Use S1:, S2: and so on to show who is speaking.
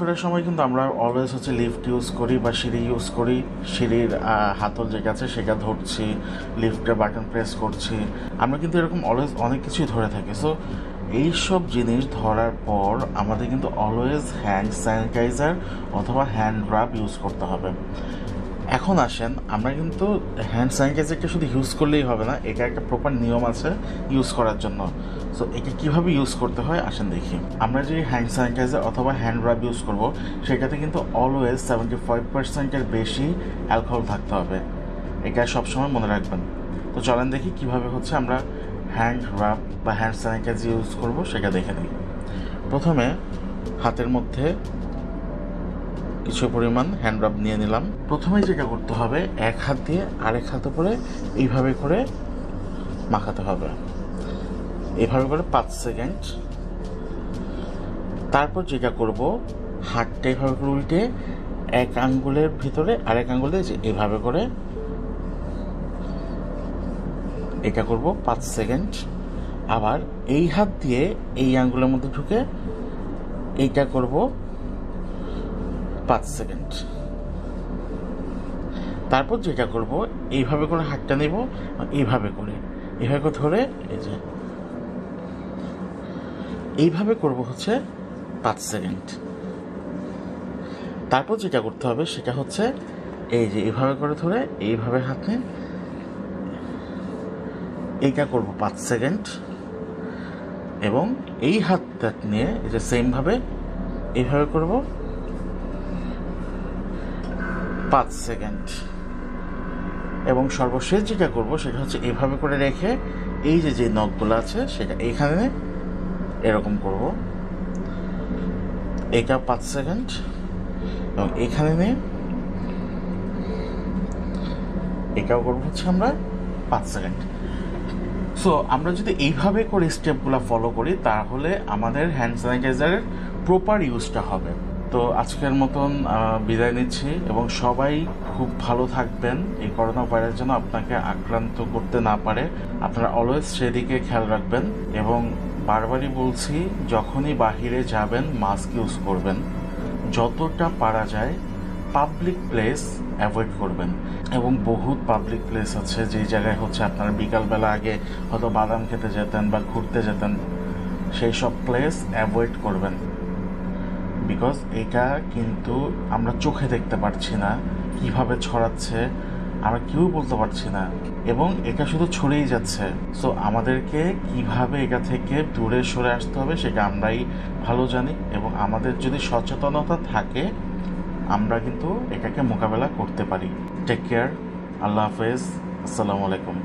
S1: চলাফেরার সময় কিন্তু আমরা অলওয়েজ হচ্ছে লিফট ইউজ করি বা সিঁড়ি ইউজ করি। সিঁড়ির হাতল যেটা আছে সেটা ধরছি, লিফটের বাটন প্রেস করছি, আমরা কিন্তু এরকম অলওয়েজ অনেক কিছুই ধরে থাকি। সো এইসব জিনিস ধরার পর আমাদের কিন্তু অলওয়েজ হ্যান্ড স্যানিটাইজার অথবা হ্যান্ড রাব ইউজ করতে হবে। এখন আসেন, আমরা কিন্তু হ্যান্ড স্যানিটাইজারটা শুধু ইউজ করলেই হবে না, এটা একটা প্রপার নিয়ম আছে ইউজ করার জন্য। সো এটা কীভাবে ইউজ করতে হয় আসেন দেখি। আমরা যে হ্যান্ড স্যানিটাইজার অথবা হ্যান্ড রাব ইউজ করব সেটাতে কিন্তু অলওয়েজ 75%-এর বেশি অ্যালকোহল থাকতে হবে, এটা সবসময় মনে রাখবেন। তো চলেন দেখি কীভাবে হচ্ছে আমরা হ্যান্ড রাব বা হ্যান্ড স্যানিটাইজার ইউজ করব সেটা দেখে নিই। প্রথমে হাতের মধ্যে কিছু পরিমাণ হ্যান্ড রাব নিয়ে নিলাম। প্রথমে যেটা করতে হবে, এক হাত দিয়ে আরেক হাত উপরে এইভাবে করে মাখাতে হবে, এভাবে করে 5 সেকেন্ড। তারপর যেটা করব, হাতটা এভাবে করে উল্টে এক আঙ্গুলের ভিতরে আরেক আঙ্গুলে যে এভাবে করে এটা করব 5 সেকেন্ড। আবার এই হাত দিয়ে এই আঙ্গুলের মধ্যে ঢুকে এইটা করব 5 সেকেন্ড। তারপর যেটা করব, এইভাবে করে হাতটা নেব, এইভাবে করে ধরে এই যে এইভাবে করব হচ্ছে 5 সেকেন্ড। তারপর যেটা করতে হবে সেটা হচ্ছে এই যে এইভাবে করে ধরে এইভাবে হাতে এইটা করব 5 সেকেন্ড, এবং এই হাতটা নিয়ে এই যে সেমভাবে এইভাবে করব 5 সেকেন্ড। এবং সর্বশেষ যেটা করব সেটা হচ্ছে এইভাবে করে রেখে এই যে নখগুলো আছে সেটা এইখানে এরকম করব, এইটা 5 সেকেন্ড, এবং এখানে নিয়ে এটাও করবো হচ্ছে আমরা 5 সেকেন্ড। সো আমরা যদি এইভাবে করে স্টেপগুলো ফলো করি তাহলে আমাদের হ্যান্ড স্যানিটাইজারের প্রপার ইউজটা হবে। তো আজকের মতন বিদায় নিচ্ছি, এবং সবাই খুব ভালো থাকবেন। এই করোনা ভাইরাস যেন আপনাকে আক্রান্ত করতে না পারে, আপনারা অলওয়েজ সেদিকে খেয়াল রাখবেন। এবং বারবারই বলছি, যখনই বাহিরে যাবেন মাস্ক ইউজ করবেন, যতটা পারা যায় পাবলিক প্লেস অ্যাভয়েড করবেন। এবং বহুত পাবলিক প্লেস আছে যেই জায়গায় হচ্ছে আপনারা বিকালবেলা আগে হয়তো বাদাম খেতে যেতেন বা ঘুরতে যেতেন, সেই সব প্লেস অ্যাভয়েড করবেন। বিকজ এটা কিন্তু আমরা চোখে দেখতে পারছি না কিভাবে ছড়াচ্ছে, আমরা কেউ বলতে পারছি না, এবং এটা শুধু ছড়িয়ে যাচ্ছে। সো আমাদেরকে কিভাবে এটা থেকে দূরে সরে আসতে হবে সেটা আমরাই ভালো জানি, এবং আমাদের যদি সচেতনতা থাকে আমরা কিন্তু এটাকে মোকাবেলা করতে পারি। টেক কেয়ার, আল্লাহ হাফেজ, আসসালামু আলাইকুম।